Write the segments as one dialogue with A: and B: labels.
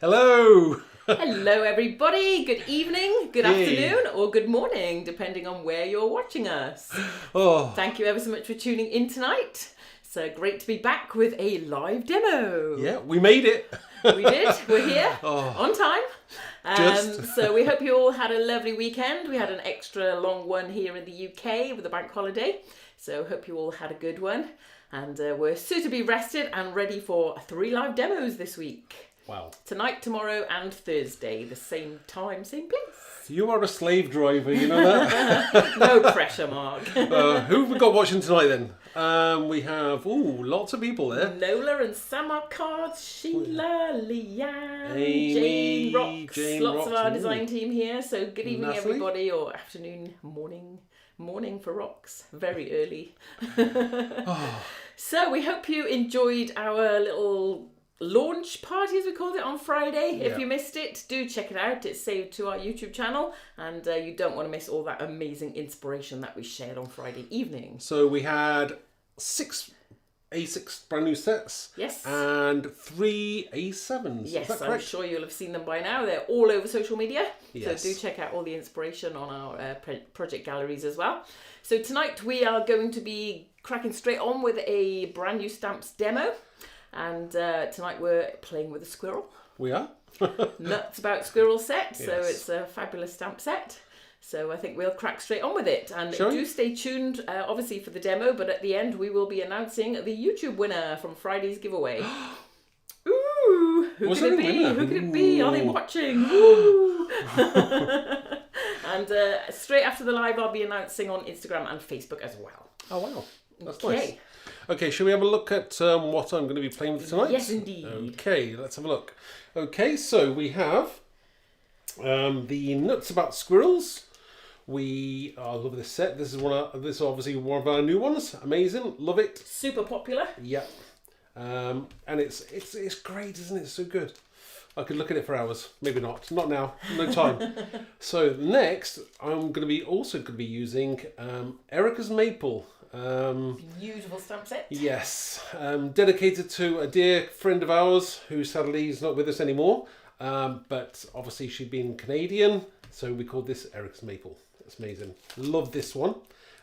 A: Hello!
B: Hello everybody, good evening, good afternoon or good morning depending on where you're watching us. Thank you ever so much for tuning in tonight. It's great to be back with a live demo.
A: Yeah, we made it.
B: We did, we're here on time. So we hope you all had a lovely weekend. We had an extra long one here in the UK with the bank holiday. So hope you all had a good one. And we're suitably rested and ready for 3 live demos this week.
A: Wow.
B: Tonight, tomorrow and Thursday, the same time, same place.
A: You are a slave driver, you know that?
B: No pressure, Mark.
A: Who have we got watching tonight then? We have, lots of people there.
B: Nola and Samarkand, Sheila, Leanne,
A: Amy,
B: Jane Rocks.
A: Jane
B: Lots
A: Rocks,
B: of our design team here. So good evening,
A: Natalie.
B: everybody, or afternoon, morning for Rocks. Very early. So we hope you enjoyed our little launch party, as we called it, on Friday. If you missed it, do check it out. It's saved to our YouTube channel, and you don't want to miss all that amazing inspiration that we shared on Friday evening.
A: So we had 6 A6 brand new sets.
B: Yes.
A: And 3 A7s.
B: Yes,
A: Is that
B: I'm
A: correct?
B: sure you'll have seen them by now. They're all over social media.
A: Yes.
B: So do check out all the inspiration on our project galleries as well. So tonight we are going to be cracking straight on with a brand new stamps demo. And tonight we're playing with a squirrel.
A: We are?
B: NUTS About Squirrels set. So
A: Yes.
B: it's a fabulous stamp set. So I think we'll crack straight on with it. And
A: Shall we?
B: do stay tuned, obviously, for the demo. But at the end, we will be announcing the YouTube winner from Friday's giveaway. Ooh! Who
A: Was
B: could
A: there
B: it
A: a
B: be?
A: winner?
B: Who could it be? Are they
A: Ooh.
B: watching? Ooh! And straight after the live, I'll be announcing on Instagram and Facebook as well.
A: Oh, wow. That's
B: Okay.
A: nice. Okay, shall we have a look at what I'm going to be playing with tonight?
B: Yes, indeed.
A: Okay, let's have a look. Okay, so we have the NUTS About Squirrels. I love this set. This is obviously one of our new ones. Amazing, love it.
B: Super popular.
A: Yeah, and it's great, isn't it? It's so good. I could look at it for hours. Maybe not. Not now. No time. So next, I'm going to be using ERIKAS Maple.
B: Beautiful stamp set.
A: Yes, dedicated to a dear friend of ours who sadly is not with us anymore. But obviously she'd been Canadian, so we called this ERIKAS Maple. It's amazing. Love this one.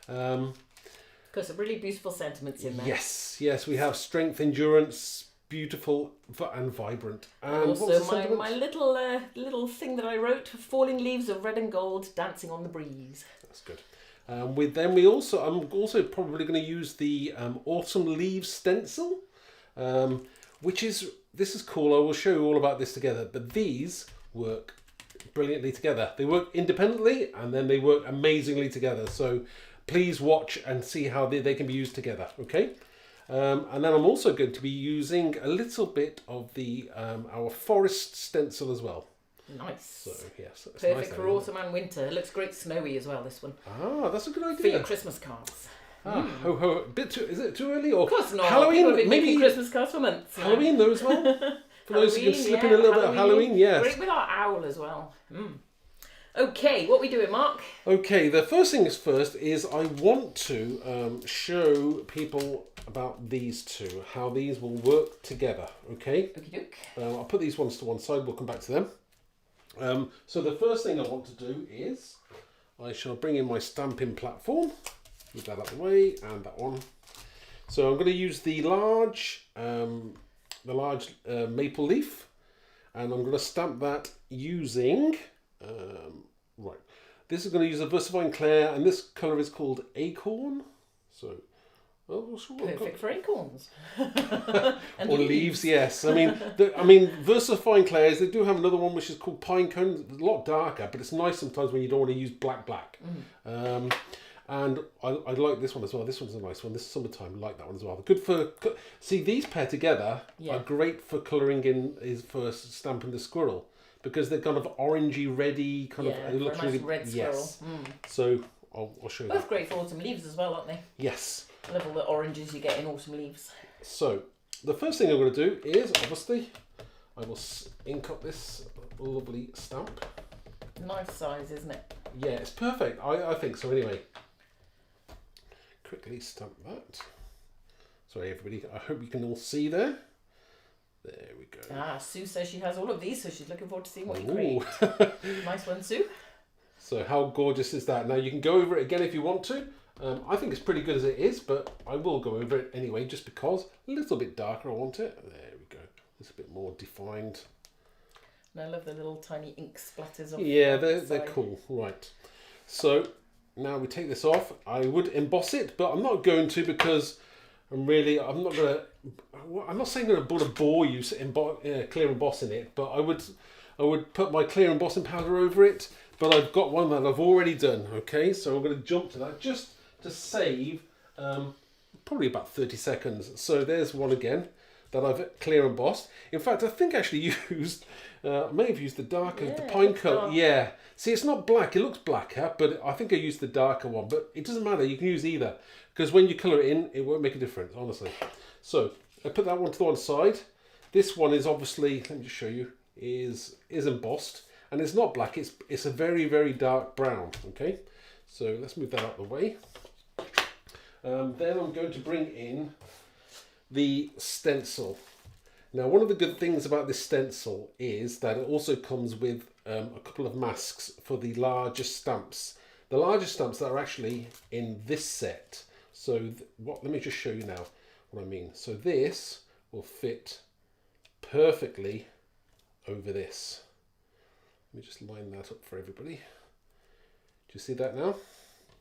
B: Got some really beautiful sentiments in there.
A: Yes, we have strength, endurance, beautiful and vibrant. And what was the
B: Also,
A: sentiment?
B: my little thing that I wrote: falling leaves of red and gold, dancing on the breeze.
A: That's good. I'm also probably going to use the Autumn Leaves Stencil, this is cool. I will show you all about this together, but these work brilliantly together. They work independently and then they work amazingly together. So please watch and see how they can be used together, okay? And then I'm also going to be using a little bit of the our forest stencil as well.
B: Nice.
A: So yes, that's
B: Perfect
A: nice
B: for
A: there, isn't
B: autumn and winter. It looks great snowy as well, this one.
A: it? Ah, that's a good idea.
B: For your Christmas cards.
A: Ho ho! Is it too early or?
B: Of course not.
A: Halloween,
B: People have been making
A: maybe
B: Christmas cards for months now.
A: Halloween though as well. For those who can slip in a little bit of Halloween, yes.
B: Great with our owl as well. Okay, what we doing, Mark?
A: Okay, the first thing is first is I want to show people about these two, how these will work together. Okay.
B: Okie doke.
A: I'll put these ones to one side. We'll come back to them. So the first thing I want to do is I shall bring in my stamping platform. Move that out of the way, and that one. So I'm going to use the large maple leaf, and I'm going to stamp that using right. This is going to use a VersaFine Clair, and this colour is called Acorn. So.
B: Perfect for acorns. And
A: or leaves, yes. I mean, VersaFine Clairs, they do have another one which is called Pine Cone. It's a lot darker, but it's nice sometimes when you don't want to use black. And I like this one as well. This one's a nice one. This is summertime. I like that one as well. Good for see, these pair together are great for colouring for stamping the squirrel because they're kind of orangey, reddy kind of. It looks
B: for a nice
A: really
B: red squirrel.
A: So I'll show you
B: Both
A: that.
B: great for autumn leaves as well, aren't they?
A: Yes.
B: I love all the oranges you get in autumn leaves.
A: So the first thing I'm going to do is obviously I will ink up this lovely stamp.
B: Nice size, isn't it?
A: Yeah, it's perfect. I think so anyway. Quickly stamp that. Sorry everybody, I hope you can all see there. There we go.
B: Ah, Sue says she has all of these, so she's looking forward to seeing what you create. Nice one, Sue.
A: So how gorgeous is that? Now you can go over it again if you want to. I think it's pretty good as it is, but I will go over it anyway, just because a little bit darker I want it. There we go. It's a bit more defined.
B: And I love the little tiny ink splatters off.
A: Yeah, they're cool. Right. So now we take this off. I would emboss it, but I'm not going to because I'm not saying I'm going to bore you clear embossing it, but I would put my clear embossing powder over it. But I've got one that I've already done. Okay, so I'm going to jump to that just to save probably about 30 seconds. So there's one again that I've clear embossed. In fact, I think I actually used, I may have used the darker, the pine colour. Yeah, see, it's not black, it looks blacker, but I think I used the darker one. But it doesn't matter, you can use either, because when you colour it in, it won't make a difference, honestly. So I put that one to the one side. This one is obviously, let me just show you, is embossed. And it's not black, it's a very, very dark brown, okay? So let's move that out of the way. Then I'm going to bring in the stencil. Now, one of the good things about this stencil is that it also comes with a couple of masks for the larger stamps. The larger stamps that are actually in this set. So let me just show you now what I mean. So this will fit perfectly over this. Let me just line that up for everybody. Do you see that now?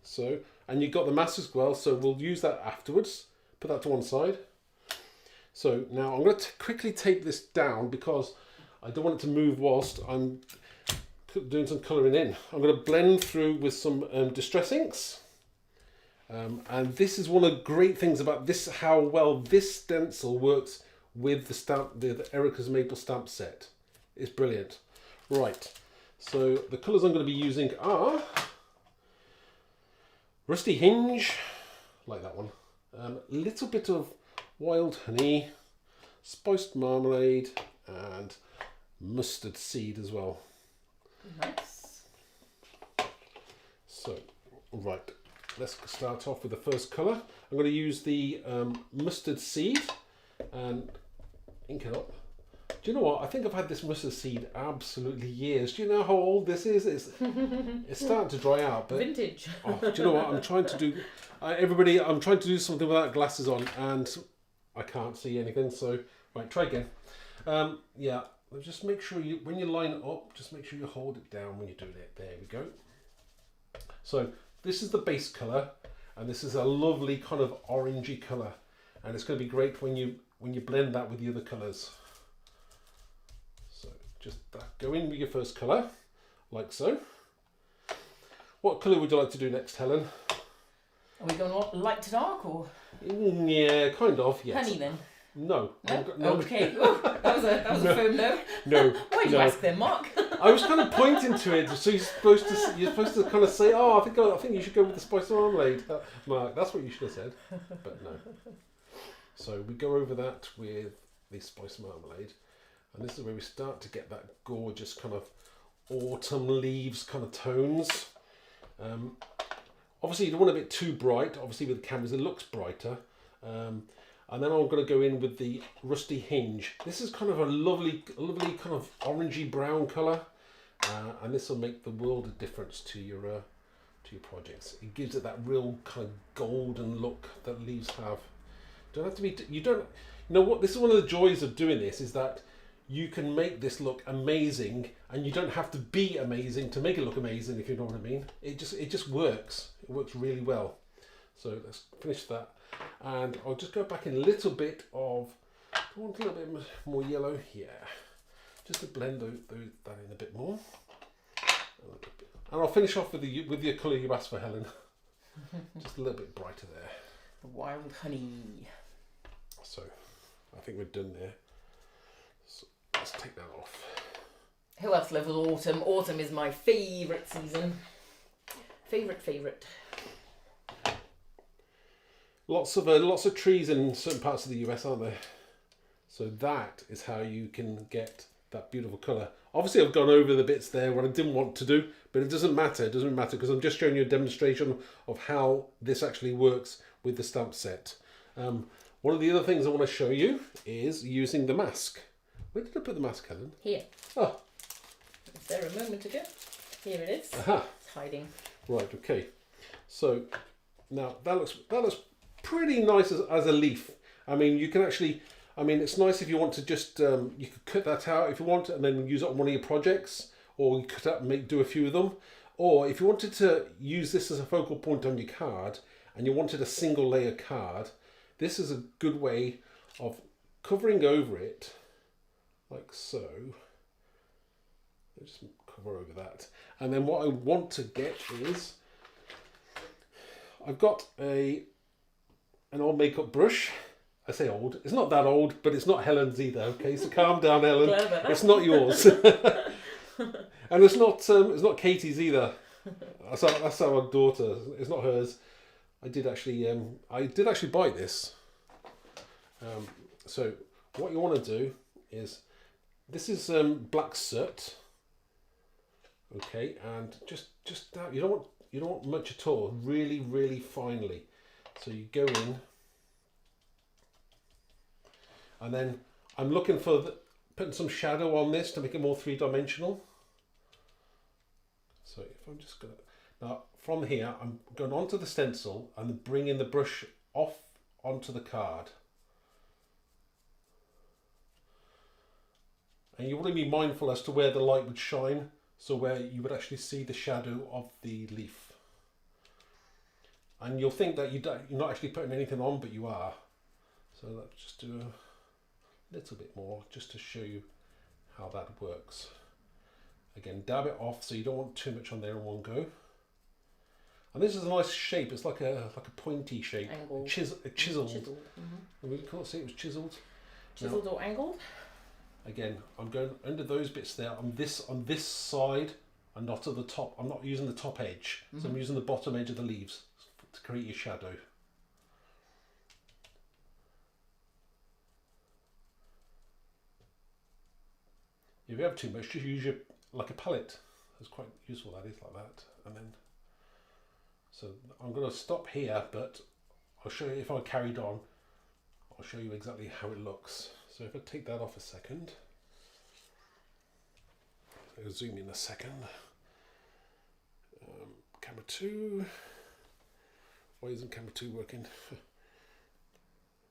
A: So, and you've got the mask as well, so we'll use that afterwards. Put that to one side. So now I'm going to quickly tape this down because I don't want it to move whilst I'm doing some colouring in. I'm going to blend through with some Distress inks. And this is one of the great things about this, how well this stencil works with the ERIKA's Maple stamp set. It's brilliant. Right. So the colours I'm going to be using are Rusty Hinge, like that one, a little bit of Wild Honey, Spiced Marmalade, and Mustard Seed as well.
B: Nice.
A: So, right, let's start off with the first colour. I'm going to use the Mustard Seed and ink it up. Do you know what? I think I've had this mustard seed absolutely years. Do you know how old this is? It's starting to dry out. But,
B: vintage.
A: Oh, do you know what? I'm trying to do... I'm trying to do something without glasses on and I can't see anything. So, right, try again. Yeah, just make sure when you line it up, just make sure you hold it down when you're doing it. There we go. So, this is the base colour and this is a lovely kind of orangey colour. And it's going to be great when you blend that with the other colours. Just go in with your first colour, like so. What colour would you like to do next, Helen?
B: Are we going light to dark or?
A: Yeah, kind of, yes.
B: Honey then?
A: No.
B: No? Okay. Ooh, that was a firm no.
A: No.
B: Why did you ask then, Mark?
A: I was kind of pointing to it, so you're supposed to kind of say, oh, I think you should go with the Spiced Marmalade. Mark, that's what you should have said, but no. So we go over that with the Spiced Marmalade. And this is where we start to get that gorgeous kind of autumn leaves kind of tones. Obviously you don't want it a bit too bright. Obviously with the cameras it looks brighter. And then I'm going to go in with the Rusty Hinge. This is kind of a lovely kind of orangey brown colour. And this will make the world of difference to your projects. It gives it that real kind of golden look that leaves have. Don't have to be. You know what? This is one of the joys of doing this is that you can make this look amazing, and you don't have to be amazing to make it look amazing. If you know what I mean. It just works. It works really well. So let's finish that, and I'll just go back in a little bit of. I want a little bit more yellow here, just to blend that in a bit more. And I'll finish off with the colour you asked for, Helen. Just a little bit brighter there.
B: The Wild Honey.
A: So, I think we're done there. So, let's take that off.
B: Who else lives with autumn? Autumn is my favourite season. Favourite.
A: Lots of trees in certain parts of the US, aren't there? So that is how you can get that beautiful colour. Obviously, I've gone over the bits there what I didn't want to do, but it doesn't matter. It doesn't matter because I'm just showing you a demonstration of how this actually works with the stamp set. One of the other things I want to show you is using the mask. Where did I put the mask, Helen?
B: Here.
A: Oh.
B: Was there a moment ago? Here it is.
A: Aha.
B: It's hiding.
A: Right, okay. So now that looks pretty nice as a leaf. I mean, you can actually, it's nice if you want to just, you could cut that out if you want and then use it on one of your projects, or you cut out and do a few of them. Or if you wanted to use this as a focal point on your card and you wanted a single layer card, this is a good way of covering over it like so. Just cover over that. And then what I want to get is, I've got an old makeup brush. I say old, it's not that old, but it's not Helen's either, okay? So calm down, Helen.
B: Clever.
A: It's not yours. And it's not Katie's either. That's our daughter. It's not hers. I did actually buy this. So what you want to do is, this is black soot. Okay, and just you don't want much at all. Really, really finely. So you go in, and then I'm looking for putting some shadow on this to make it more three-dimensional. So if I'm just gonna, now from here I'm going onto the stencil and bringing the brush off onto the card. And you want to be mindful as to where the light would shine, so where you would actually see the shadow of the leaf. And you'll think that you're not actually putting anything on, but you are. So let's just do a little bit more just to show you how that works. Again, dab it off so you don't want too much on there in one go. And this is a nice shape. It's like a pointy shape.
B: Angled.
A: Chiseled.
B: Mm-hmm.
A: We can't see it was chiseled.
B: Chiseled or angled?
A: Again, I'm going under those bits there on this side and not at the top. I'm not using the top edge, so I'm using the bottom edge of the leaves to create your shadow. If you have too much, just use like a palette. It's quite useful, that is, like that. And then, so I'm going to stop here, but I'll show you if I carried on. I'll show you exactly how it looks. So if I take that off a second, I'll zoom in a second. Camera 2. Why isn't camera 2 working?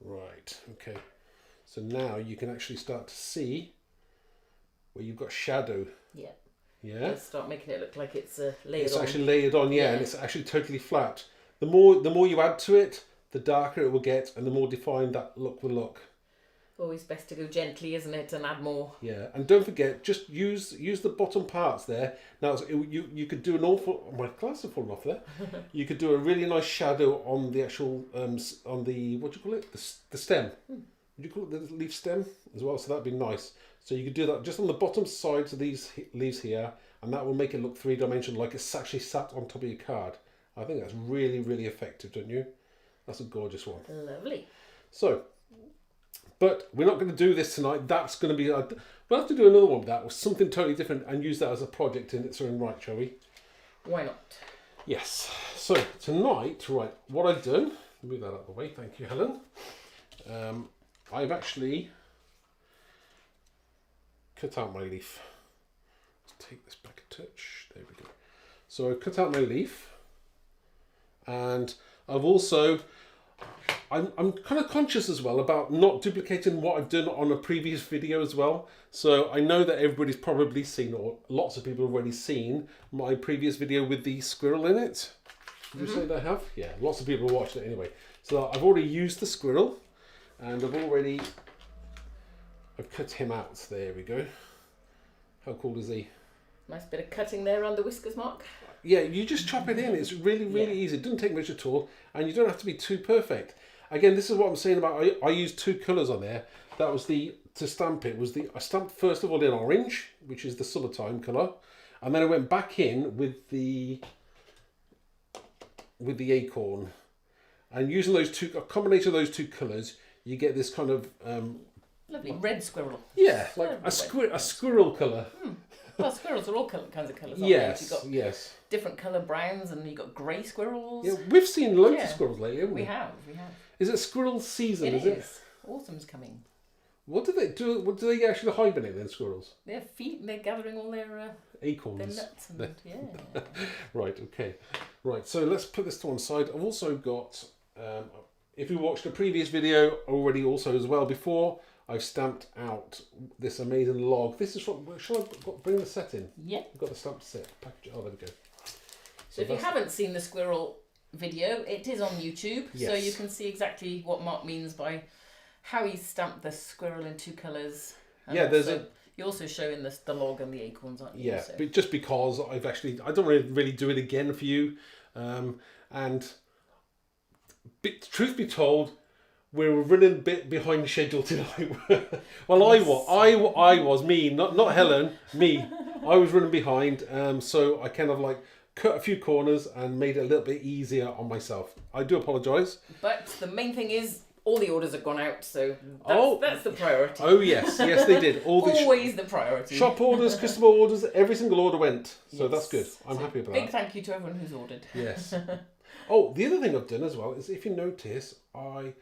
A: Right, okay. So now you can actually start to see where you've got shadow.
B: Yeah.
A: Yeah.
B: Let's start making it look like it's layered
A: It's
B: on.
A: actually layered on, yeah, and it's actually totally flat. The more you add to it, the darker it will get, and the more defined that look will look.
B: Always best to go gently, isn't it, and add more.
A: Yeah, and don't forget, just use the bottom parts there. Now you could do an awful. My glasses have fallen off there. You could do a really nice shadow on the actual on the, what do you call it? The stem. Would you call it the leaf stem as well? So that'd be nice. So you could do that just on the bottom sides of these leaves here, and that will make it look three-dimensional, like it's actually sat on top of your card. I think that's really, really effective, don't you? That's a gorgeous one.
B: Lovely.
A: So, but we're not going to do this tonight. That's going to be, we'll have to do another one with that, or something totally different, and use that as a project in its own right, shall we?
B: Why not?
A: Yes. So tonight, right, what I've done, move that out of the way, thank you, Helen. I've actually cut out my leaf. Let's take this back a touch. There we go. So I've cut out my leaf, and I've also, I'm kind of conscious as well about not duplicating what I've done on a previous video as well. So I know that everybody's probably seen, or lots of people have already seen, my previous video with the squirrel in it. Would you say they have? Yeah, lots of people have watched it anyway. So I've already used the squirrel, and I've cut him out. There we go. How cool is he?
B: Nice bit of cutting there on the whiskers mark.
A: Yeah, you just chop it in. It's really, really easy. It doesn't take much at all, and you don't have to be too perfect. Again, this is what I'm saying about, I used two colours on there. That was to stamp it, I stamped first of all in orange, which is the summertime colour, and then I went back in with the acorn. And using a combination of those two colours, you get this kind of...
B: lovely red squirrel.
A: Yeah, like a squirrel colour.
B: Well, squirrels are all kinds of colours, aren't
A: yes,
B: they? You've got
A: yes.
B: different colour browns, and you've got grey squirrels.
A: Yeah, we've seen loads of squirrels lately, haven't we?
B: We have.
A: Is it squirrel season,
B: It
A: is
B: is. Autumn's coming.
A: What do they do? What do they actually hibernate then, squirrels?
B: They're they're gathering all their
A: acorns.
B: Their nuts and yeah.
A: Right, okay. Right, so let's put this to one side. I've also got, if you watched a previous video already also as well before, I've stamped out this amazing log. This is from, shall I bring the set in?
B: Yeah.
A: I've got the stamped set. Package. Oh, there we go.
B: So if you haven't seen the squirrel video, it is on YouTube. Yes. So you can see exactly what Mark means by how he stamped the squirrel in 2 colours.
A: Yeah, there's
B: you're also showing the log and the acorns, aren't you?
A: Yeah, so. But just because I don't really do it again for you. Truth be told, we're running a bit behind schedule tonight. Well, yes. I was me, not Helen, me. I was running behind, so I kind of like cut a few corners and made it a little bit easier on myself. I do apologise. But
B: the main thing is, all the orders have gone out, so that's the priority.
A: Oh yes, they did.
B: Always the priority.
A: Shop orders, customer orders, every single order went. So yes. That's good. I'm happy about that.
B: Big thank you to everyone who's ordered.
A: Yes. Oh, the other thing I've done as well is, if you notice, I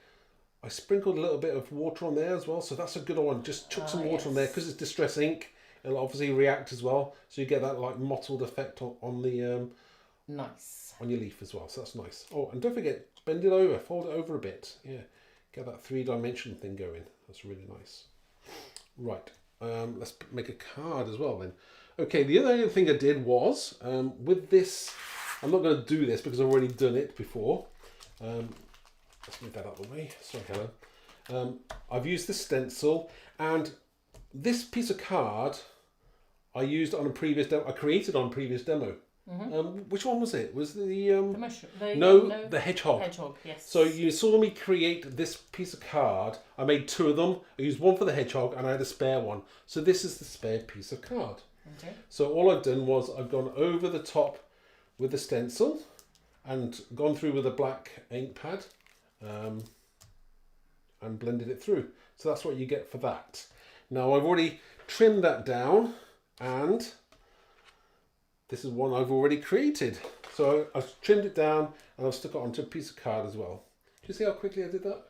A: sprinkled a little bit of water on there as well. So that's a good one. Just chuck some water on there because it's distress ink. It'll obviously react as well. So you get that like mottled effect on the
B: nice
A: on your leaf as well. So that's nice. Oh, and don't forget, bend it over, fold it over a bit. Yeah. Get that 3-dimension thing going. That's really nice. Right, let's make a card as well then. Okay, the other thing I did was, with this, I'm not going to do this because I've already done it before. Let's move that out of the way. Sorry, Helen. I've used the stencil, and this piece of card I used on a previous demo. I created on a previous demo. Mm-hmm. Which one was it? Was the
B: mushroom?
A: The hedgehog.
B: Hedgehog, yes.
A: So you saw me create this piece of card. I made 2 of them. I used one for the hedgehog and I had a spare one. So this is the spare piece of card. Okay. So all I've done was I've gone over the top with the stencil and gone through with a black ink pad and blended it through. So that's what you get for that. Now I've already trimmed that down, and this is one I've already created. So I've trimmed it down and I've stuck it onto a piece of card as well. Do you see how quickly I did that?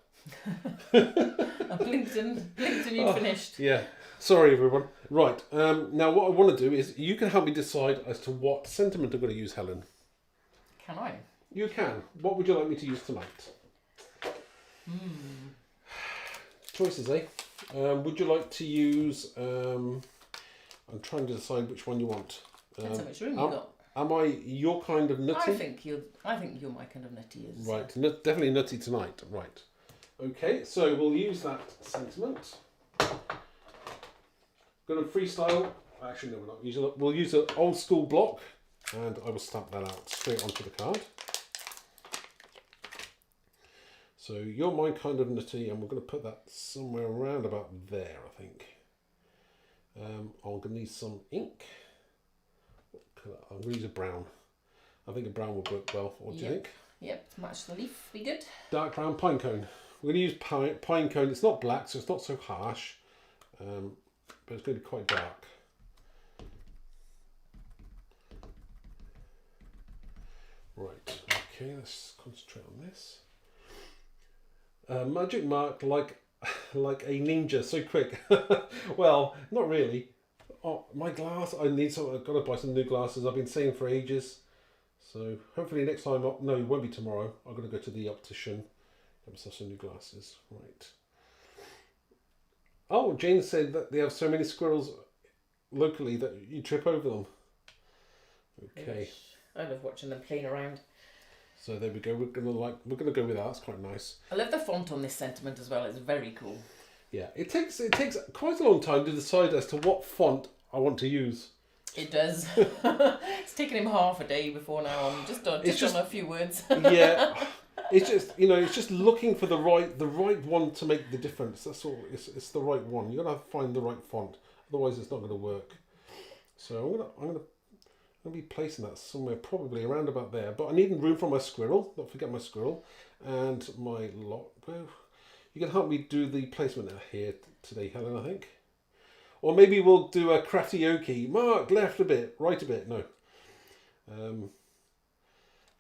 B: I blinked and you finished.
A: Yeah. Sorry, everyone. Right. Now what I want to do is you can help me decide as to what sentiment I'm going to use, Helen.
B: Can I?
A: You can. What would you like me to use tonight? Choices, eh? Would you like to use... I'm trying to decide which one you want.
B: Depends how much room you've got.
A: Am I your kind of nutty?
B: I think you're my kind of nutty.
A: Right, definitely nutty tonight. Right. Okay, so we'll use that sentiment. Going to freestyle. Actually, no, we're not using it. We'll use an old school block, and I will stamp that out straight onto the card. So you're my kind of nutty, and we're going to put that somewhere around about there, I think. I'm going to need some ink. I'm going to use a brown. I think a brown will work well. What do you think?
B: Yep, match the leaf. Be good.
A: Dark brown pine cone. We're going to use pine cone. It's not black, so it's not so harsh, but it's going to be quite dark. Right. Okay. Let's concentrate on this. Magic mark like a ninja, so quick. Well, not really. Oh, my glass. I need some. I've got to buy some new glasses. I've been saying for ages. So hopefully next time. No, it won't be tomorrow. I'm going to go to the optician. Get myself some new glasses. Right. Oh, Jane said that they have so many squirrels locally that you trip over them. Okay.
B: I love watching them playing around.
A: So there we go. We're gonna go with that. That's quite nice.
B: I love the font on this sentiment as well. It's very cool.
A: Yeah, it takes quite a long time to decide as to what font I want to use.
B: It does. It's taken him half a day before now on just on a few words.
A: Yeah, it's just looking for the right one to make the difference. That's all. It's the right one. You're gonna have to find the right font. Otherwise, it's not going to work. So I'm gonna be placing that somewhere probably around about there. But I need room for my squirrel. Don't forget my squirrel and my logo. You can help me do the placement here today, Helen, I think. Or maybe we'll do a crafty-okey. Mark, left a bit, right a bit. No.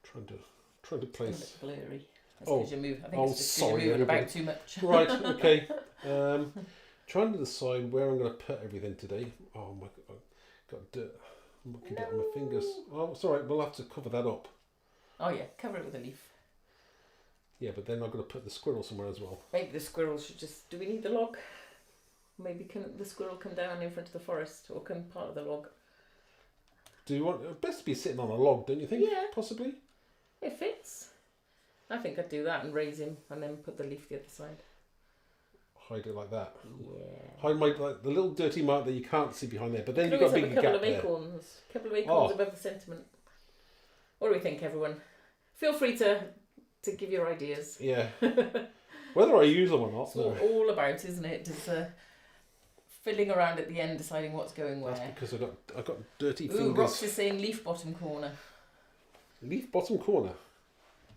A: Trying to place.
B: It's a bit blurry. That's because you move. I think it's just
A: sorry,
B: you're moving about too much.
A: Right. Okay. Do trying to decide where I'm going to put everything today. Oh my God, I've got dirt. I'm looking down my fingers. Oh, it's all right. We'll have to cover that up.
B: Oh yeah, cover it with a leaf.
A: Yeah, but then I've got to put the squirrel somewhere as well.
B: Maybe the squirrel should just... Do we need the log? Maybe can the squirrel come down in front of the forest, or come part of the log?
A: Do you want... Best to be sitting on a log, don't you think?
B: Yeah.
A: Possibly?
B: It fits. I think I'd do that and raise him and then put the leaf the other side.
A: Hide it like that.
B: Yeah.
A: Hide the little dirty mark that you can't see behind there. But then
B: Could
A: you've got a
B: always
A: big
B: have a
A: gap
B: couple of
A: there.
B: acorns. A couple of acorns above the sentiment. What do we think, everyone? Feel free to give your ideas.
A: Yeah. Whether I use them or not.
B: It's all about, isn't it? Just fiddling around at the end, deciding what's going where.
A: That's because I've got dirty
B: Ooh,
A: fingers.
B: Rox is saying leaf bottom corner.
A: Leaf bottom corner.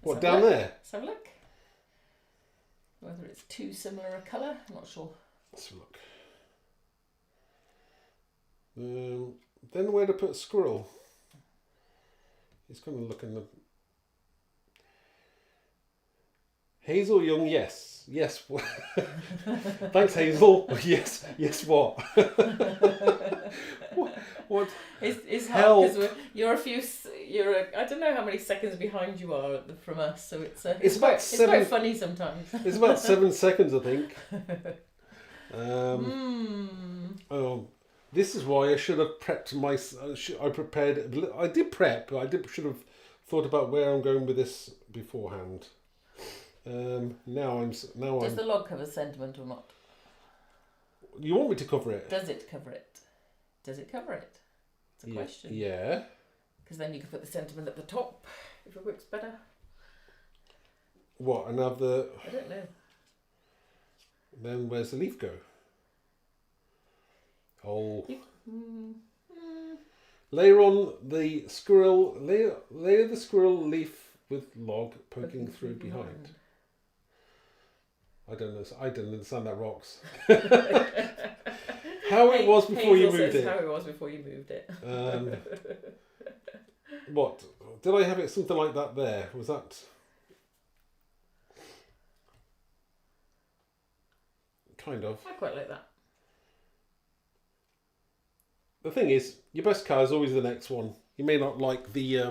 A: What,
B: Let's have
A: down
B: a look.
A: there?
B: Let's have a look. Whether it's too similar a colour, I'm not sure.
A: Let's have a look. Then where to put a squirrel? He's going to look in the... Hazel Young, yes. Yes. Thanks, Hazel. Yes. Yes, what? What?
B: It's hard because I don't know how many seconds behind you are from us, so it's quite funny sometimes.
A: It's about 7 seconds, I think. Oh, this is why I should have prepped I prepared. I did prep, but should have thought about where I'm going with this beforehand. Does
B: the log cover sentiment or not?
A: You want me to cover it?
B: Does it cover it? Does it cover it? It's a question.
A: Yeah.
B: Because then you can put the sentiment at the top if it works better.
A: What, another...
B: I don't know.
A: Then where's the leaf go? Oh. Layer on the squirrel... Layer the squirrel leaf with log poking through behind. I don't understand that, Rox. How it was before you moved it.
B: How it was before you moved it.
A: What? Did I have it something like that there? Was that... Kind of.
B: I quite like that.
A: The thing is, your best card is always the next one. You may not like the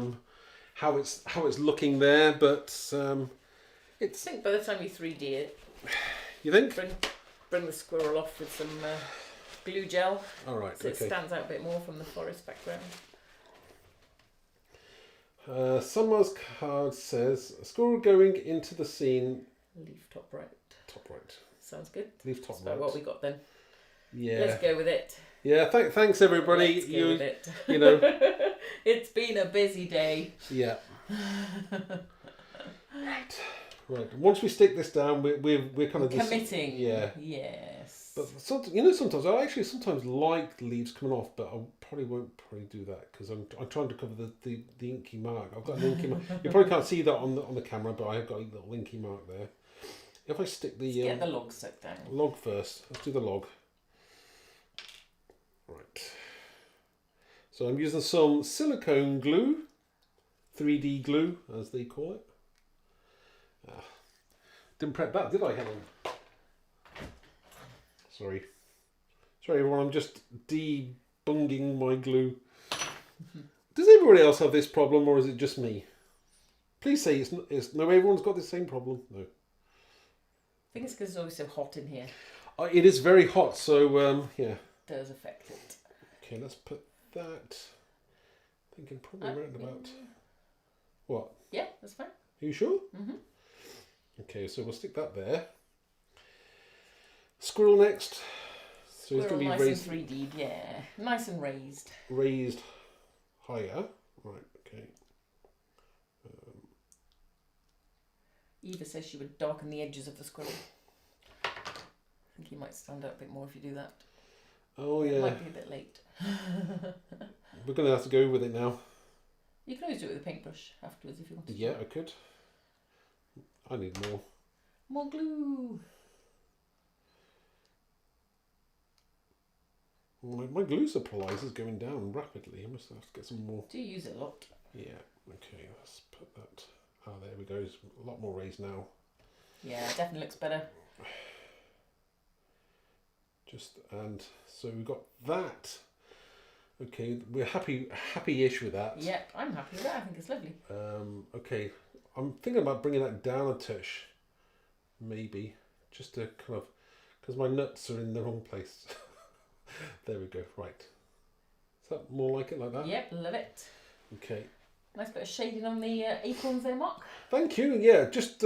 A: how it's looking there, but it's...
B: I think by the time you 3D it...
A: You think?
B: Bring the squirrel off with some... glue gel,
A: all right,
B: so it stands out a bit more from the forest background.
A: Summer's card says, a squirrel going into the scene.
B: Leaf top right.
A: Top right.
B: Sounds good.
A: Leaf top
B: That's
A: right.
B: about what we got then.
A: Yeah.
B: Let's go with it.
A: Yeah, thanks everybody.
B: Let's go with it.
A: You know.
B: It's been a busy day.
A: Yeah. Right. Once we stick this down, we're kind of
B: committing.
A: Yeah.
B: Yes.
A: But sometimes I actually sometimes like leaves coming off, but I won't do that because I'm trying to cover the inky mark. I've got an inky mark. You probably can't see that on the camera, but I've got a little inky mark there. If I stick the
B: get the log stuck down.
A: Log first. Let's do the log. Right. So I'm using some silicone glue, 3D glue as they call it. Didn't prep that, did I, Helen? Sorry everyone, I'm just debunging my glue. Does everybody else have this problem, or is it just me? Please say it's no, everyone's got the same problem. No.
B: I think it's because it's always so hot in here.
A: It is very hot, so yeah.
B: It does affect it.
A: Okay, let's put that. Thinking probably around about. What?
B: Yeah, that's fine.
A: Are you sure? Mm-hmm. Okay, so we'll stick that there. Squirrel next. So it's going to be
B: nice
A: raised.
B: And 3D, yeah. Nice and raised.
A: Raised higher. Right, okay.
B: Eva says she would darken the edges of the squirrel. I think he might stand out a bit more if you do that.
A: Oh, yeah.
B: It might be a bit late.
A: We're going to have to go with it now.
B: You can always do it with a paintbrush afterwards if you want to.
A: Yeah, I could. I need more.
B: More glue.
A: My glue supply is going down rapidly. I must have to get some more.
B: Do you use it a lot?
A: Yeah. Okay, let's put that. Oh, there we go. It's a lot more raised now.
B: Yeah, it definitely looks better.
A: And so we've got that. Okay, we're happy-ish with that.
B: Yep, I'm happy with that. I think it's lovely.
A: Okay, I'm thinking about bringing that down a touch, maybe, just to kind of, because my nuts are in the wrong place. There we go. Right. Is that more like it, like that?
B: Yep, love it.
A: Okay.
B: Nice bit of shading on the acorns there, Mark.
A: Thank you. Yeah, just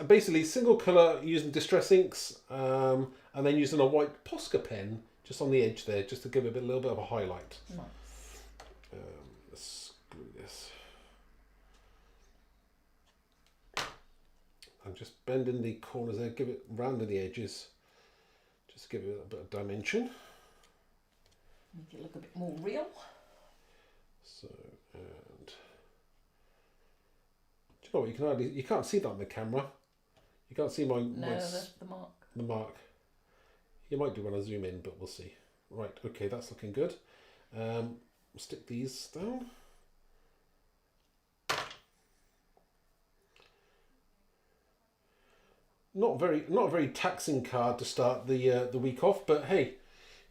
A: basically single colour using distress inks, and then using a white Posca pen just on the edge there, just to give it a little bit of a highlight.
B: Nice.
A: Let's screw this. I'm just bending the corners there, give it rounding the edges, just to give it a bit of dimension.
B: Make it look a bit more real.
A: So, and do you know what? You can't see that on the camera. You can't see the
B: mark.
A: The mark. You might do when I zoom in, but we'll see. Right, okay, that's looking good. Stick these down. Not a very taxing card to start the week off, but hey,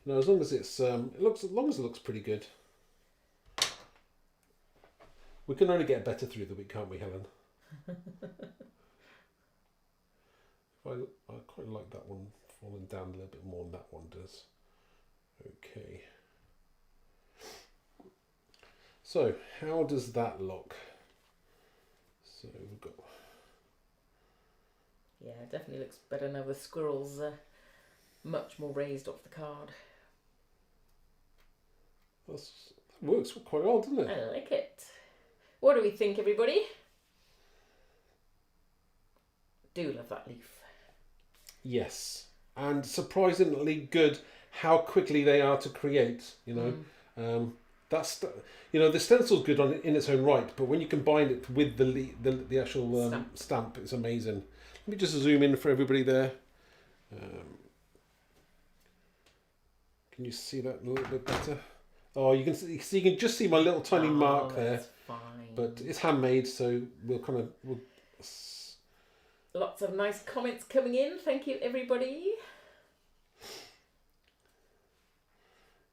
A: you know, as long as it's it looks pretty good. We can only get better through the week, can't we, Helen? I quite like that one falling down a little bit more than that one does. Okay. So, how does that look? So we've got...
B: Yeah, it definitely looks better now with squirrels much more raised off the card.
A: That works quite well, doesn't it?
B: I like it. What do we think, everybody? Do love that leaf.
A: Yes, and surprisingly good how quickly they are to create. You know, that's the stencil's good in its own right, but when you combine it with the actual stamp, it's amazing. Let me just zoom in for everybody there. Can you see that a little bit better? Oh, you can just see my little tiny mark there.
B: Fine.
A: But it's handmade, so we'll
B: Lots of nice comments coming in. Thank you, everybody.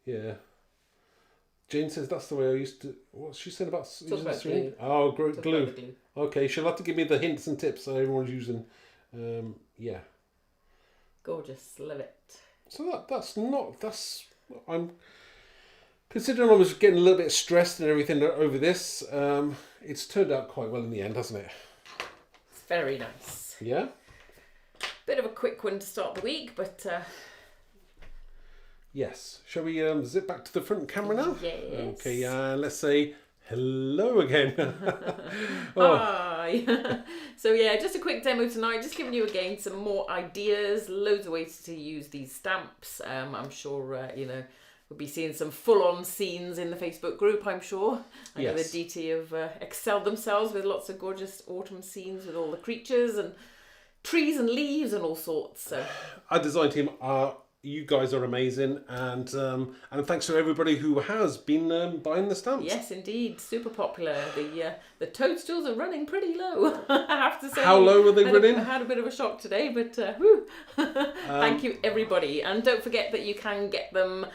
A: Yeah. Jane says that's the way I used to... What's she saying about using
B: glue?
A: Oh, glue. Okay, she'll have to give me the hints and tips that everyone's using. Yeah.
B: Gorgeous. Love it.
A: So I'm... Considering I was getting a little bit stressed and everything over this, it's turned out quite well in the end, hasn't it?
B: It's very nice.
A: Yeah?
B: Bit of a quick one to start the week, but...
A: Yes. Shall we zip back to the front camera now?
B: Yes.
A: Okay, let's say hello again.
B: Hi. So yeah, just a quick demo tonight, just giving you again some more ideas, loads of ways to use these stamps. I'm sure, we'll be seeing some full-on scenes in the Facebook group, I'm sure. I know the DT have excelled themselves with lots of gorgeous autumn scenes with all the creatures and trees and leaves and all sorts. So
A: our design team you guys are amazing, and thanks to everybody who has been buying the stamps.
B: Yes, indeed, super popular. The toadstools are running pretty low, I have to say.
A: How low are they running?
B: I had a bit of a shock today, but whew. Thank you, everybody, and don't forget that you can get them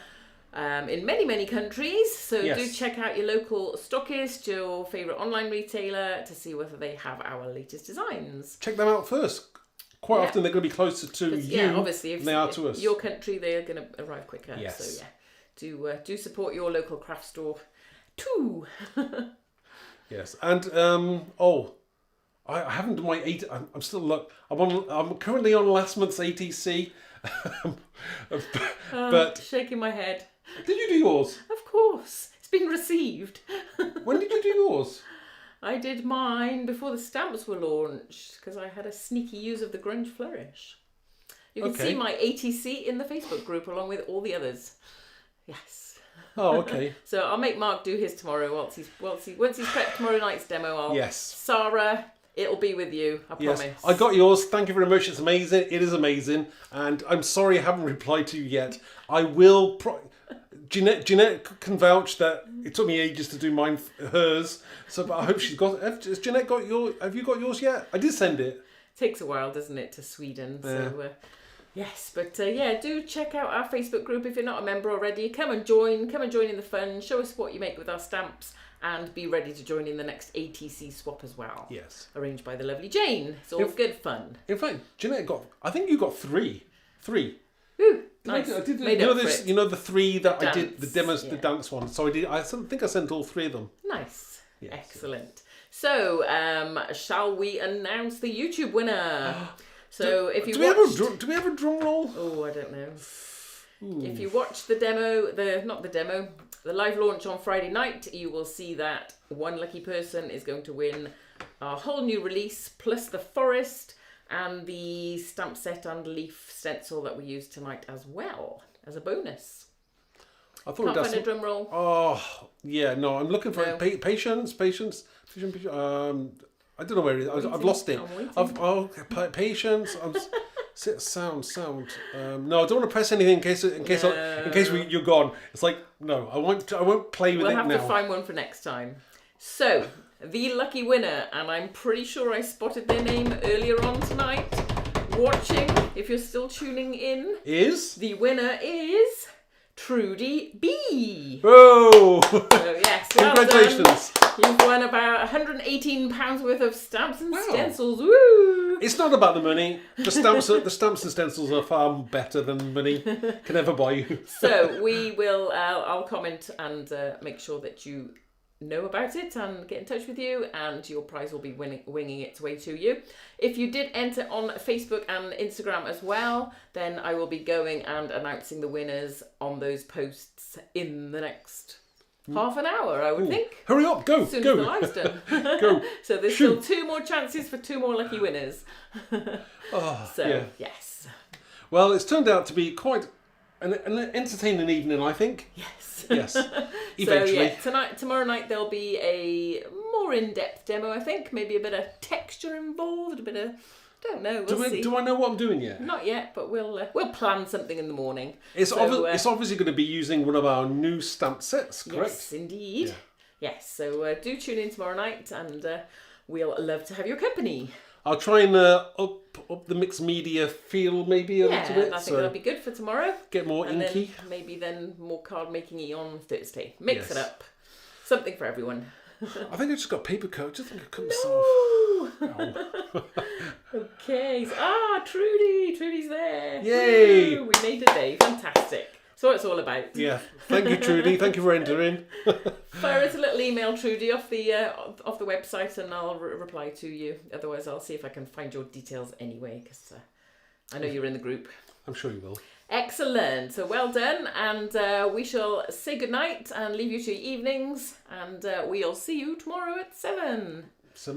B: in many countries. So do check out your local stockist, your favourite online retailer, to see whether they have our latest designs.
A: Check them out first. Quite often they're going to be closer to you
B: obviously,
A: than they are to us.
B: Your country, they're going to arrive quicker.
A: Yes.
B: So do support your local craft store too.
A: Yes, and I haven't done my I'm still I'm currently on last month's ATC, but
B: shaking my head.
A: Did you do yours?
B: Of course, it's been received.
A: When did you do yours?
B: I did mine before the stamps were launched because I had a sneaky use of the Grunge Flourish. You can see my ATC in the Facebook group along with all the others. Yes.
A: Oh, okay.
B: So I'll make Mark do his tomorrow once he's prepped tomorrow night's demo. Sarah, it'll be with you. I promise.
A: I got yours. Thank you very much. It's amazing. It is amazing, and I'm sorry I haven't replied to you yet. I will. Jeanette can vouch that it took me ages to do hers. So, but I hope she's got. Has Jeanette got your? Have you got yours yet? I did send it.
B: Takes a while, doesn't it, to Sweden? So Yes, but yeah, do check out our Facebook group if you're not a member already. Come and join in the fun. Show us what you make with our stamps, and be ready to join in the next ATC swap as well.
A: Yes.
B: Arranged by the lovely Jane. It's all good fun.
A: In fact, Jeanette I think you got three.
B: Ooh, nice.
A: I did,
B: Made up for it.
A: you know the three that
B: Dance,
A: I did, the demos, the dance one. So I think I sent all 3 of them.
B: Nice.
A: Yes.
B: Excellent. So, shall we announce the YouTube winner? So if you
A: do we have a drum roll?
B: Oh, I don't know.
A: Ooh.
B: If you watch the live launch on Friday night, you will see that one lucky person is going to win our whole new release, plus the forest and the stamp set and leaf stencil that we used tonight as well, as a bonus.
A: I thought
B: Can't find a drum roll.
A: Oh, yeah, no, I'm looking for patience. I don't know where it is. I've lost it. Patience. Sound. No, I don't want to press anything in case you're gone. It's like, no, I won't play with it now.
B: We'll have to find one for next time. So, the lucky winner, and I'm pretty sure I spotted their name earlier on tonight, watching, if you're still tuning in, the winner is Trudy B.
A: Oh!
B: So, yes,
A: congratulations.
B: You've won about £118 worth of stamps and stencils. Woo!
A: It's not about the money. The stamps and stencils are far better than money can ever buy you.
B: So we will. I'll comment and make sure that you know about it and get in touch with you, and your prize will be winging its way to you. If you did enter on Facebook and Instagram as well, then I will be going and announcing the winners on those posts in the next half an hour, I would think.
A: Hurry up, go,
B: as soon
A: go.
B: as the live's done.
A: Go.
B: So there's still 2 more chances for 2 more lucky winners. Yes.
A: Well, it's turned out to be quite an entertaining evening, I think.
B: Yes.
A: Eventually.
B: So tomorrow night there'll be a more in-depth demo, I think. Maybe a bit of texture involved, a bit of... Don't know. We'll see.
A: Do I know what I'm doing yet?
B: Not yet, but we'll plan something in the morning.
A: It's obviously going to be using one of our new stamp sets, correct?
B: Yes, indeed. Yeah. Yes, so do tune in tomorrow night, and we'll love to have your company.
A: I'll try and up the mixed media feel maybe a little bit.
B: I think that'll be good for tomorrow.
A: Get more inky.
B: Then maybe more card making-y on Thursday. Mix it up. Something for everyone.
A: I think I just got paper cut. I just think I cut myself.
B: Okay. Trudy's there.
A: Yay!
B: Woo, we made a day. Fantastic. So what it's all about.
A: Yeah. Thank you, Trudy. Thank you for entering.
B: Fire us a little email, Trudy, off the website, and I'll reply to you. Otherwise, I'll see if I can find your details anyway, because I know you're in the group.
A: I'm sure you will.
B: Excellent. So well done, and we shall say goodnight and leave you to your evenings, and we'll see you tomorrow at 7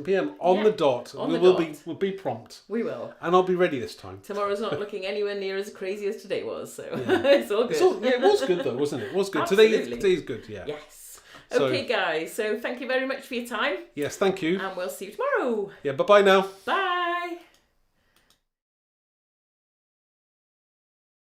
A: p.m. on the dot. We'll be prompt.
B: We will.
A: And I'll be ready this time.
B: Tomorrow's not looking anywhere near as crazy as today was, so it's all good.
A: It was good though, wasn't it? It was good.
B: Absolutely.
A: Today's good, yeah.
B: Yes. Okay, guys. So thank you very much for your time.
A: Yes, thank you.
B: And we'll see you tomorrow.
A: Yeah, bye-bye now.
B: Bye.